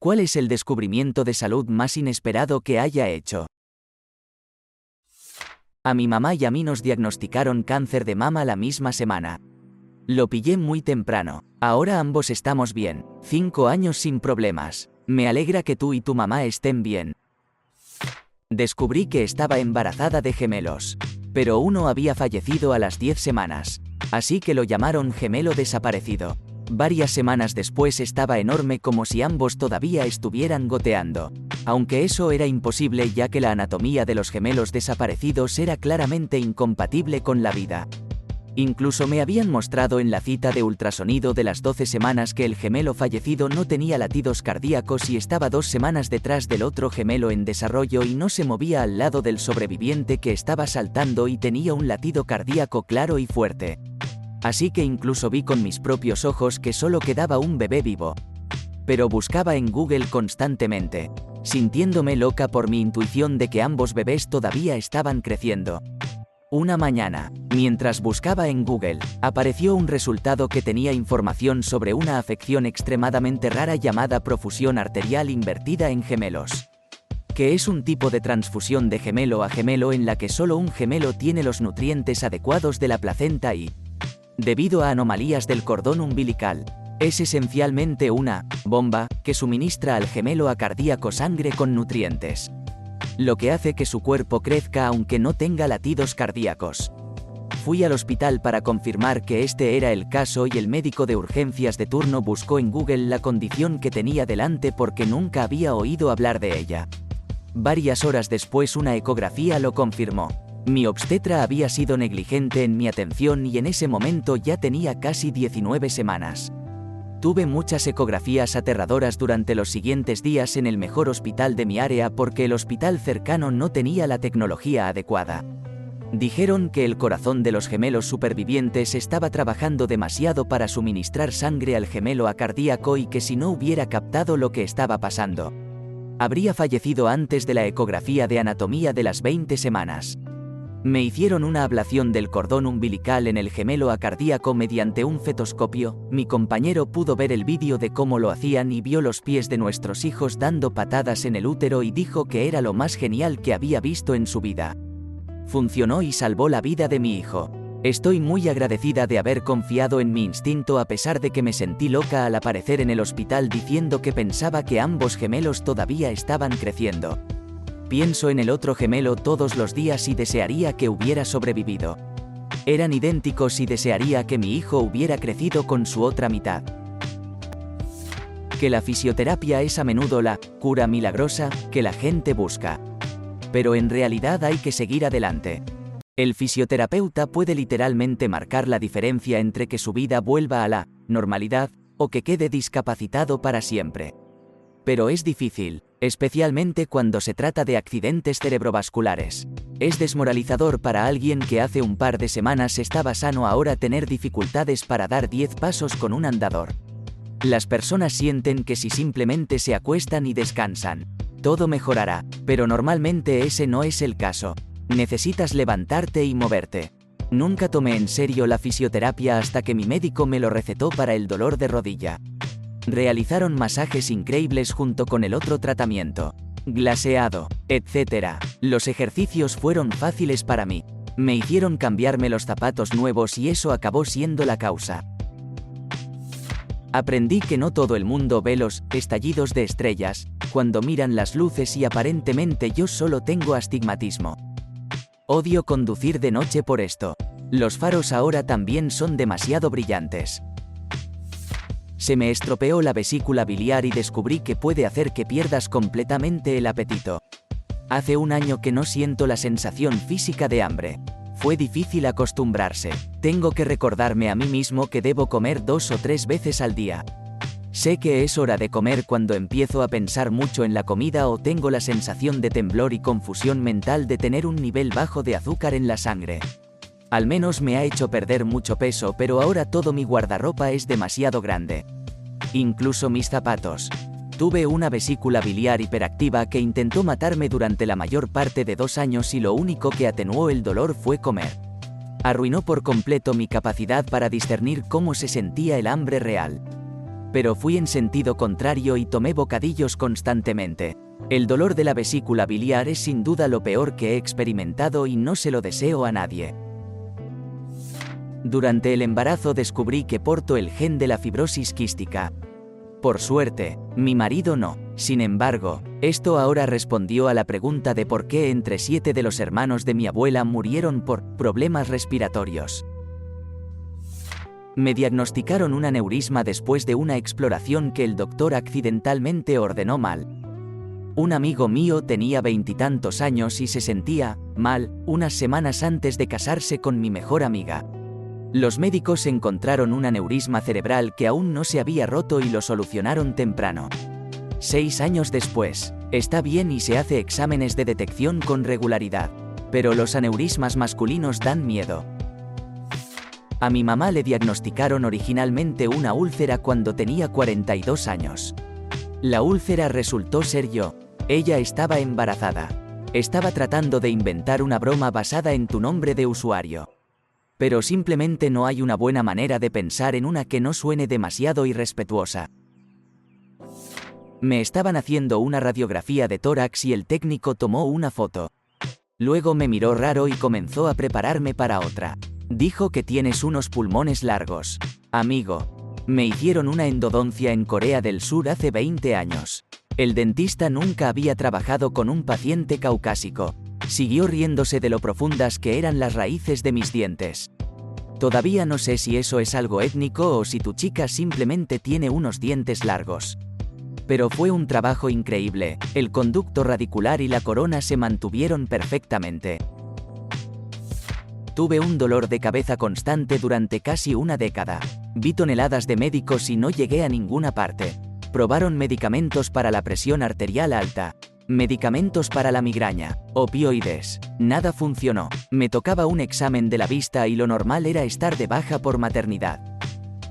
¿Cuál es el descubrimiento de salud más inesperado que haya hecho? A mi mamá y a mí nos diagnosticaron cáncer de mama la misma semana. Lo pillé muy temprano. Ahora ambos estamos bien. 5 años sin problemas. Me alegra que tú y tu mamá estén bien. Descubrí que estaba embarazada de gemelos. Pero uno había fallecido a las 10 semanas. Así que lo llamaron gemelo desaparecido. Varias semanas después estaba enorme como si ambos todavía estuvieran goteando. Aunque eso era imposible ya que la anatomía de los gemelos desaparecidos era claramente incompatible con la vida. Incluso me habían mostrado en la cita de ultrasonido de las 12 semanas que el gemelo fallecido no tenía latidos cardíacos y estaba 2 semanas detrás del otro gemelo en desarrollo y no se movía al lado del sobreviviente que estaba saltando y tenía un latido cardíaco claro y fuerte. Así que incluso vi con mis propios ojos que solo quedaba un bebé vivo. Pero buscaba en Google constantemente, sintiéndome loca por mi intuición de que ambos bebés todavía estaban creciendo. Una mañana, mientras buscaba en Google, apareció un resultado que tenía información sobre una afección extremadamente rara llamada profusión arterial invertida en gemelos, que es un tipo de transfusión de gemelo a gemelo en la que solo un gemelo tiene los nutrientes adecuados de la placenta y, debido a anomalías del cordón umbilical, es esencialmente una bomba que suministra al gemelo cardíaco sangre con nutrientes, lo que hace que su cuerpo crezca aunque no tenga latidos cardíacos. Fui al hospital para confirmar que este era el caso y el médico de urgencias de turno buscó en Google la condición que tenía delante porque nunca había oído hablar de ella. Varias horas después una ecografía lo confirmó. Mi obstetra había sido negligente en mi atención y en ese momento ya tenía casi 19 semanas. Tuve muchas ecografías aterradoras durante los siguientes días en el mejor hospital de mi área porque el hospital cercano no tenía la tecnología adecuada. Dijeron que el corazón de los gemelos supervivientes estaba trabajando demasiado para suministrar sangre al gemelo cardíaco y que si no hubiera captado lo que estaba pasando, habría fallecido antes de la ecografía de anatomía de las 20 semanas. Me hicieron una ablación del cordón umbilical en el gemelo cardíaco mediante un fetoscopio. Mi compañero pudo ver el vídeo de cómo lo hacían y vio los pies de nuestros hijos dando patadas en el útero y dijo que era lo más genial que había visto en su vida. Funcionó y salvó la vida de mi hijo. Estoy muy agradecida de haber confiado en mi instinto a pesar de que me sentí loca al aparecer en el hospital diciendo que pensaba que ambos gemelos todavía estaban creciendo. Pienso en el otro gemelo todos los días y desearía que hubiera sobrevivido. Eran idénticos y desearía que mi hijo hubiera crecido con su otra mitad. Que la fisioterapia es a menudo la cura milagrosa que la gente busca. Pero en realidad hay que seguir adelante. El fisioterapeuta puede literalmente marcar la diferencia entre que su vida vuelva a la normalidad o que quede discapacitado para siempre. Pero es difícil, especialmente cuando se trata de accidentes cerebrovasculares. Es desmoralizador para alguien que hace un par de semanas estaba sano ahora tener dificultades para dar 10 pasos con un andador. Las personas sienten que si simplemente se acuestan y descansan, todo mejorará, pero normalmente ese no es el caso. Necesitas levantarte y moverte. Nunca tomé en serio la fisioterapia hasta que mi médico me lo recetó para el dolor de rodilla. Realizaron masajes increíbles junto con el otro tratamiento, glaseado, etc. Los ejercicios fueron fáciles para mí. Me hicieron cambiarme los zapatos nuevos y eso acabó siendo la causa. Aprendí que no todo el mundo ve los estallidos de estrellas cuando miran las luces y aparentemente yo solo tengo astigmatismo. Odio conducir de noche por esto. Los faros ahora también son demasiado brillantes. Se me estropeó la vesícula biliar y descubrí que puede hacer que pierdas completamente el apetito. Hace un año que no siento la sensación física de hambre. Fue difícil acostumbrarse. Tengo que recordarme a mí mismo que debo comer 2 o 3 veces al día. Sé que es hora de comer cuando empiezo a pensar mucho en la comida o tengo la sensación de temblor y confusión mental de tener un nivel bajo de azúcar en la sangre. Al menos me ha hecho perder mucho peso, pero ahora todo mi guardarropa es demasiado grande. Incluso mis zapatos. Tuve una vesícula biliar hiperactiva que intentó matarme durante la mayor parte de 2 años y lo único que atenuó el dolor fue comer. Arruinó por completo mi capacidad para discernir cómo se sentía el hambre real. pero fui en sentido contrario y tomé bocadillos constantemente. El dolor de la vesícula biliar es sin duda lo peor que he experimentado y no se lo deseo a nadie. Durante el embarazo descubrí que porto el gen de la fibrosis quística. Por suerte, mi marido no. Sin embargo, esto ahora respondió a la pregunta de por qué entre 7 de los hermanos de mi abuela murieron por problemas respiratorios. Me diagnosticaron un aneurisma después de una exploración que el doctor accidentalmente ordenó mal. Un amigo mío tenía 20 y tantos años y se sentía mal unas semanas antes de casarse con mi mejor amiga. Los médicos encontraron un aneurisma cerebral que aún no se había roto y lo solucionaron temprano. 6 años después, está bien y se hace exámenes de detección con regularidad, pero los aneurismas masculinos dan miedo. A mi mamá le diagnosticaron originalmente una úlcera cuando tenía 42 años. La úlcera resultó ser yo. Ella estaba embarazada. Estaba tratando de inventar una broma basada en tu nombre de usuario. Pero simplemente no hay una buena manera de pensar en una que no suene demasiado irrespetuosa. Me estaban haciendo una radiografía de tórax y el técnico tomó una foto. Luego me miró raro y comenzó a prepararme para otra. Dijo que tienes unos pulmones largos. Amigo, me hicieron una endodoncia en Corea del Sur hace 20 años. El dentista nunca había trabajado con un paciente caucásico. Siguió riéndose de lo profundas que eran las raíces de mis dientes. Todavía no sé si eso es algo étnico o si tu chica simplemente tiene unos dientes largos. Pero fue un trabajo increíble, el conducto radicular y la corona se mantuvieron perfectamente. Tuve un dolor de cabeza constante durante casi una década. Vi toneladas de médicos y no llegué a ninguna parte. Probaron medicamentos para la presión arterial alta. Medicamentos para la migraña, opioides. Nada funcionó. Me tocaba un examen de la vista y lo normal era estar de baja por maternidad.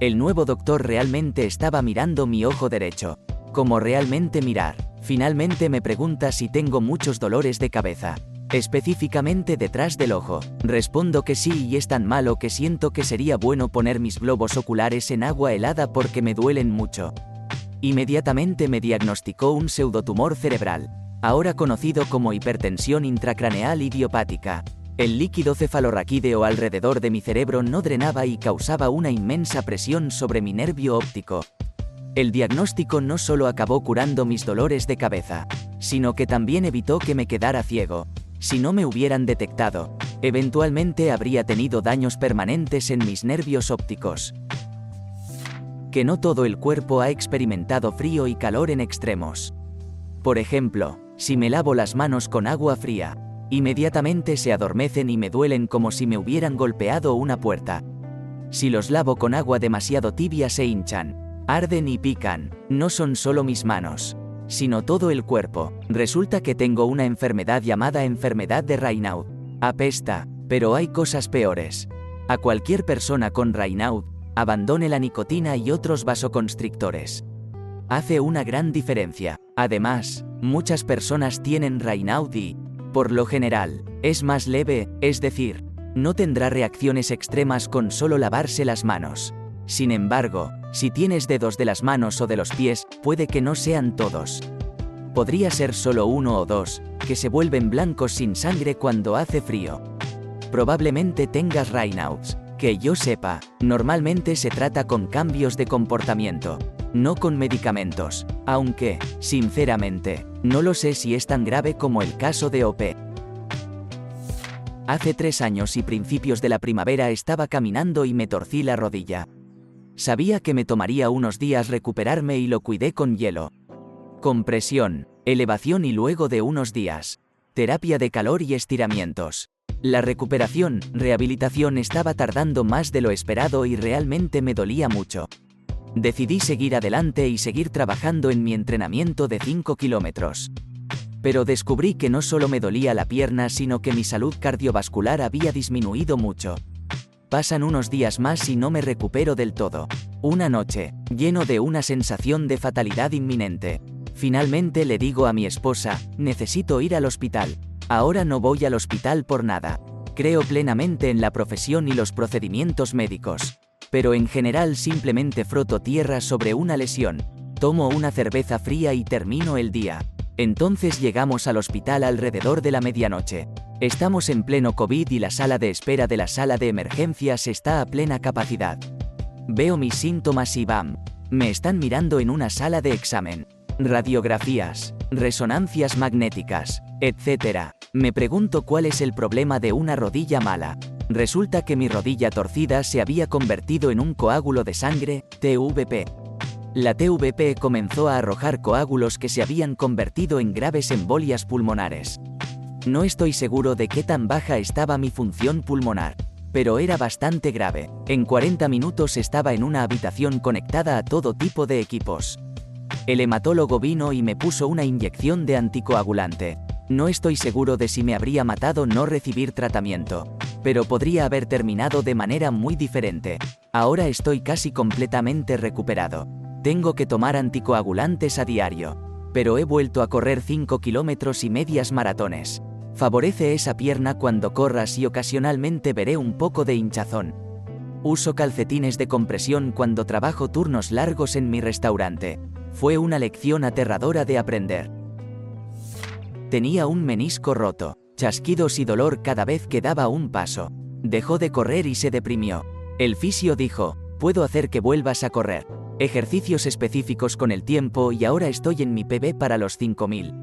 El nuevo doctor realmente estaba mirando mi ojo derecho. ¿Cómo realmente mirar? Finalmente me pregunta si tengo muchos dolores de cabeza. Específicamente detrás del ojo. Respondo que sí y es tan malo que siento que sería bueno poner mis globos oculares en agua helada porque me duelen mucho. Inmediatamente me diagnosticó un pseudotumor cerebral, ahora conocido como hipertensión intracraneal idiopática. El líquido cefalorraquídeo alrededor de mi cerebro no drenaba y causaba una inmensa presión sobre mi nervio óptico. El diagnóstico no solo acabó curando mis dolores de cabeza, sino que también evitó que me quedara ciego. Si no me hubieran detectado, eventualmente habría tenido daños permanentes en mis nervios ópticos. Que no todo el cuerpo ha experimentado frío y calor en extremos. Por ejemplo, si me lavo las manos con agua fría, inmediatamente se adormecen y me duelen como si me hubieran golpeado una puerta. Si los lavo con agua demasiado tibia se hinchan, arden y pican. No son solo mis manos, sino todo el cuerpo. Resulta que tengo una enfermedad llamada enfermedad de Raynaud. Apesta, pero hay cosas peores. A cualquier persona con Raynaud, abandone la nicotina y otros vasoconstrictores. Hace una gran diferencia. Además, muchas personas tienen Raynaud y, por lo general, es más leve, es decir, no tendrá reacciones extremas con solo lavarse las manos. Sin embargo, si tienes dedos de las manos o de los pies, puede que no sean todos. Podría ser solo 1 o 2, que se vuelven blancos sin sangre cuando hace frío. Probablemente tengas Raynauds. Que yo sepa, normalmente se trata con cambios de comportamiento, no con medicamentos, aunque, sinceramente, no lo sé si es tan grave como el caso de OP. Hace 3 años y principios de la primavera estaba caminando y me torcí la rodilla. Sabía que me tomaría unos días recuperarme y lo cuidé con hielo, compresión, elevación y luego de unos días, terapia de calor y estiramientos. La rehabilitación estaba tardando más de lo esperado y realmente me dolía mucho. Decidí seguir adelante y seguir trabajando en mi entrenamiento de 5 kilómetros. Pero descubrí que no solo me dolía la pierna, sino que mi salud cardiovascular había disminuido mucho. Pasan unos días más y no me recupero del todo. Una noche, lleno de una sensación de fatalidad inminente. Finalmente le digo a mi esposa, necesito ir al hospital. Ahora no voy al hospital por nada. Creo plenamente en la profesión y los procedimientos médicos. pero en general simplemente froto tierra sobre una lesión, tomo una cerveza fría y termino el día. Entonces llegamos al hospital alrededor de la medianoche. Estamos en pleno COVID y la sala de espera de la sala de emergencias está a plena capacidad. Veo mis síntomas y ¡bam! Me están mirando en una sala de examen. Radiografías, resonancias magnéticas, etc. Me pregunto cuál es el problema de una rodilla mala. Resulta que mi rodilla torcida se había convertido en un coágulo de sangre, TVP. La TVP comenzó a arrojar coágulos que se habían convertido en graves embolias pulmonares. No estoy seguro de qué tan baja estaba mi función pulmonar, pero era bastante grave. En 40 minutos estaba en una habitación conectada a todo tipo de equipos. El hematólogo vino y me puso una inyección de anticoagulante. No estoy seguro de si me habría matado no recibir tratamiento, pero podría haber terminado de manera muy diferente. Ahora estoy casi completamente recuperado. Tengo que tomar anticoagulantes a diario, pero he vuelto a correr 5 kilómetros y medias maratones. Favorece esa pierna cuando corras y ocasionalmente veré un poco de hinchazón. Uso calcetines de compresión cuando trabajo turnos largos en mi restaurante. Fue una lección aterradora de aprender. Tenía un menisco roto, chasquidos y dolor cada vez que daba un paso. Dejó de correr y se deprimió. El fisio dijo, puedo hacer que vuelvas a correr. Ejercicios específicos con el tiempo y ahora estoy en mi PB para los 5000.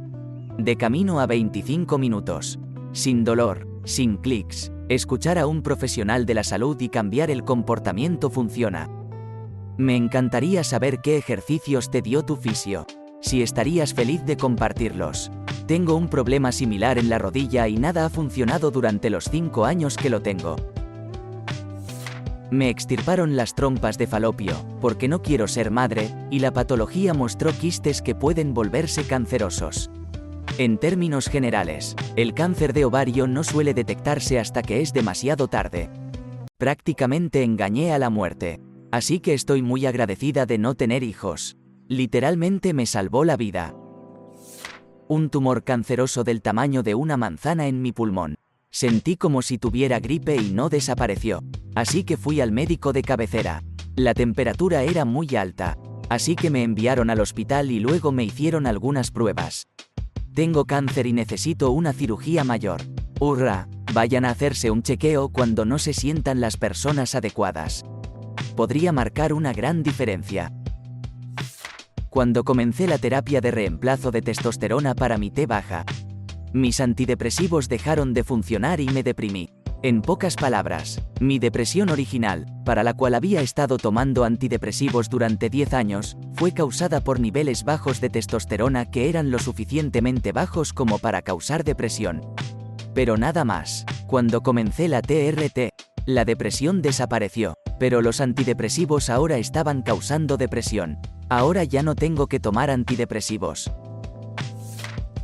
De camino a 25 minutos. Sin dolor, sin clics. Escuchar a un profesional de la salud y cambiar el comportamiento funciona. Me encantaría saber qué ejercicios te dio tu fisio. Si estarías feliz de compartirlos. Tengo un problema similar en la rodilla y nada ha funcionado durante los 5 años que lo tengo. Me extirparon las trompas de falopio, porque no quiero ser madre, y la patología mostró quistes que pueden volverse cancerosos. En términos generales, el cáncer de ovario no suele detectarse hasta que es demasiado tarde. Prácticamente engañé a la muerte. Así que estoy muy agradecida de no tener hijos. Literalmente me salvó la vida. Un tumor canceroso del tamaño de una manzana en mi pulmón. Sentí como si tuviera gripe y no desapareció. Así que fui al médico de cabecera. La temperatura era muy alta. Así que me enviaron al hospital y luego me hicieron algunas pruebas. Tengo cáncer y necesito una cirugía mayor. ¡Hurra! Vayan a hacerse un chequeo cuando no se sientan las personas adecuadas. Podría marcar una gran diferencia. Cuando comencé la terapia de reemplazo de testosterona para mi T baja, mis antidepresivos dejaron de funcionar y me deprimí. En pocas palabras, mi depresión original, para la cual había estado tomando antidepresivos durante 10 años, fue causada por niveles bajos de testosterona que eran lo suficientemente bajos como para causar depresión. Pero nada más. Cuando comencé la TRT, la depresión desapareció, pero los antidepresivos ahora estaban causando depresión. Ahora ya no tengo que tomar antidepresivos.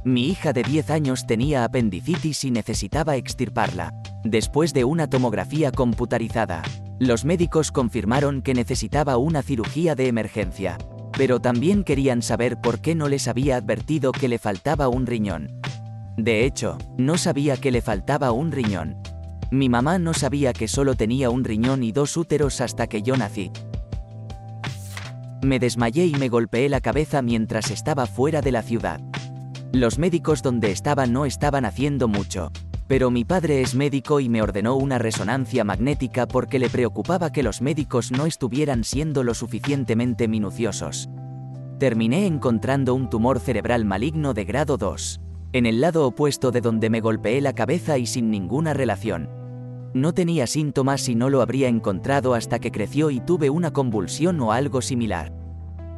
Mi hija de 10 años tenía apendicitis y necesitaba extirparla. Después de una tomografía computarizada, los médicos confirmaron que necesitaba una cirugía de emergencia, pero también querían saber por qué no les había advertido que le faltaba un riñón. De hecho, no sabía que le faltaba un riñón. Mi mamá no sabía que solo tenía un riñón y 2 úteros hasta que yo nací. Me desmayé y me golpeé la cabeza mientras estaba fuera de la ciudad. Los médicos donde estaba no estaban haciendo mucho, pero mi padre es médico y me ordenó una resonancia magnética porque le preocupaba que los médicos no estuvieran siendo lo suficientemente minuciosos. Terminé encontrando un tumor cerebral maligno de grado 2, en el lado opuesto de donde me golpeé la cabeza y sin ninguna relación. No tenía síntomas y no lo habría encontrado hasta que creció y tuve una convulsión o algo similar.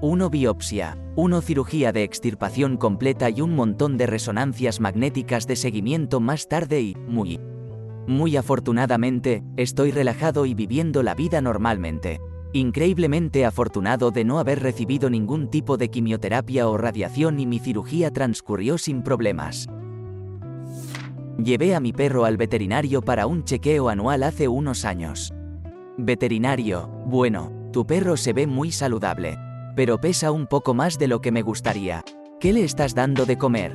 1 biopsia, 1 cirugía de extirpación completa y un montón de resonancias magnéticas de seguimiento más tarde y, muy afortunadamente, estoy relajado y viviendo la vida normalmente. Increíblemente afortunado de no haber recibido ningún tipo de quimioterapia o radiación y mi cirugía transcurrió sin problemas. Llevé a mi perro al veterinario para un chequeo anual hace unos años. Veterinario, bueno, tu perro se ve muy saludable, pero pesa un poco más de lo que me gustaría. ¿Qué le estás dando de comer?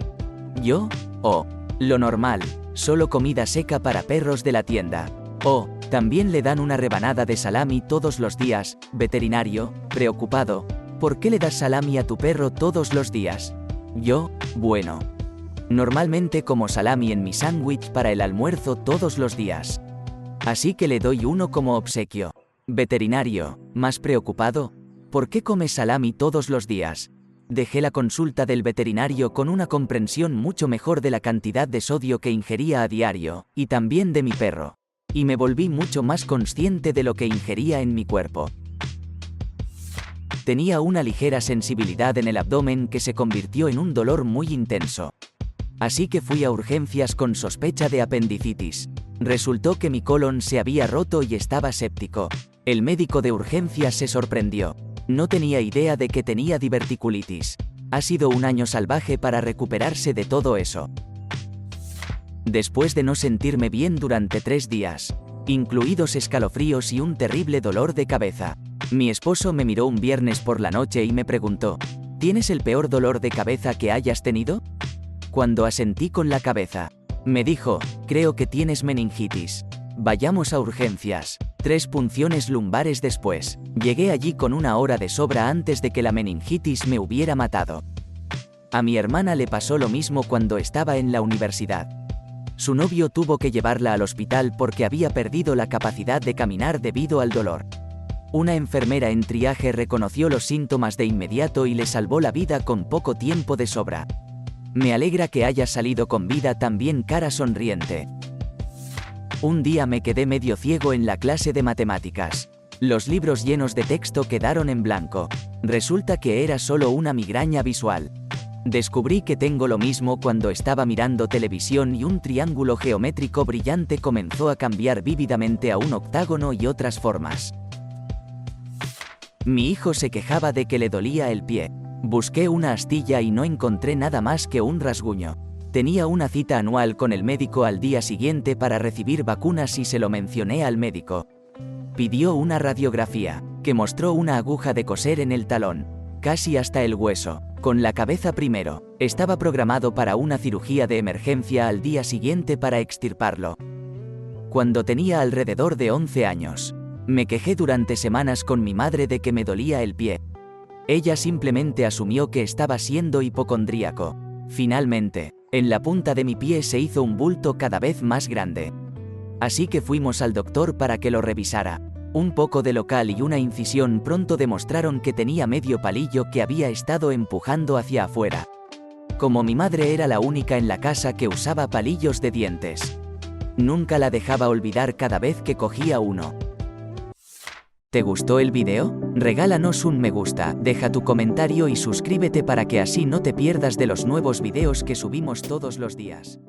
¿Yo? Oh, lo normal, solo comida seca para perros de la tienda. Oh, También le dan una rebanada de salami todos los días. Veterinario, preocupado. ¿Por qué le das salami a tu perro todos los días? Yo, bueno. Normalmente como salami en mi sándwich para el almuerzo todos los días. Así que le doy uno como obsequio. Veterinario, más preocupado. ¿Por qué comes salami todos los días? Dejé la consulta del veterinario con una comprensión mucho mejor de la cantidad de sodio que ingería a diario, y también de mi perro. Y me volví mucho más consciente de lo que ingería en mi cuerpo. Tenía una ligera sensibilidad en el abdomen que se convirtió en un dolor muy intenso. Así que fui a urgencias con sospecha de apendicitis. Resultó que mi colon se había roto y estaba séptico. El médico de urgencias se sorprendió. No tenía idea de que tenía diverticulitis. Ha sido un año salvaje para recuperarse de todo eso. Después de no sentirme bien durante 3 días, incluidos escalofríos y un terrible dolor de cabeza, mi esposo me miró un viernes por la noche y me preguntó: ¿tienes el peor dolor de cabeza que hayas tenido? Cuando asentí con la cabeza, me dijo: creo que tienes meningitis. Vayamos a urgencias. 3 punciones lumbares después, llegué allí con 1 hora de sobra antes de que la meningitis me hubiera matado. A mi hermana le pasó lo mismo cuando estaba en la universidad. Su novio tuvo que llevarla al hospital porque había perdido la capacidad de caminar debido al dolor. Una enfermera en triaje reconoció los síntomas de inmediato y le salvó la vida con poco tiempo de sobra. Me alegra que hayas salido con vida también, cara sonriente. Un día me quedé medio ciego en la clase de matemáticas. Los libros llenos de texto quedaron en blanco. Resulta que era solo una migraña visual. Descubrí que tengo lo mismo cuando estaba mirando televisión y un triángulo geométrico brillante comenzó a cambiar vívidamente a un octágono y otras formas. Mi hijo se quejaba de que le dolía el pie. Busqué una astilla y no encontré nada más que un rasguño. Tenía una cita anual con el médico al día siguiente para recibir vacunas y se lo mencioné al médico. Pidió una radiografía, que mostró una aguja de coser en el talón, casi hasta el hueso, con la cabeza primero. Estaba programado para una cirugía de emergencia al día siguiente para extirparlo. Cuando tenía alrededor de 11 años, me quejé durante semanas con mi madre de que me dolía el pie. Ella simplemente asumió que estaba siendo hipocondríaco. Finalmente, en la punta de mi pie se hizo un bulto cada vez más grande. Así que fuimos al doctor para que lo revisara. Un poco de local y una incisión pronto demostraron que tenía medio palillo que había estado empujando hacia afuera. Como mi madre era la única en la casa que usaba palillos de dientes, nunca la dejaba olvidar cada vez que cogía uno. ¿Te gustó el video? Regálanos un me gusta, deja tu comentario y suscríbete para que así no te pierdas de los nuevos videos que subimos todos los días.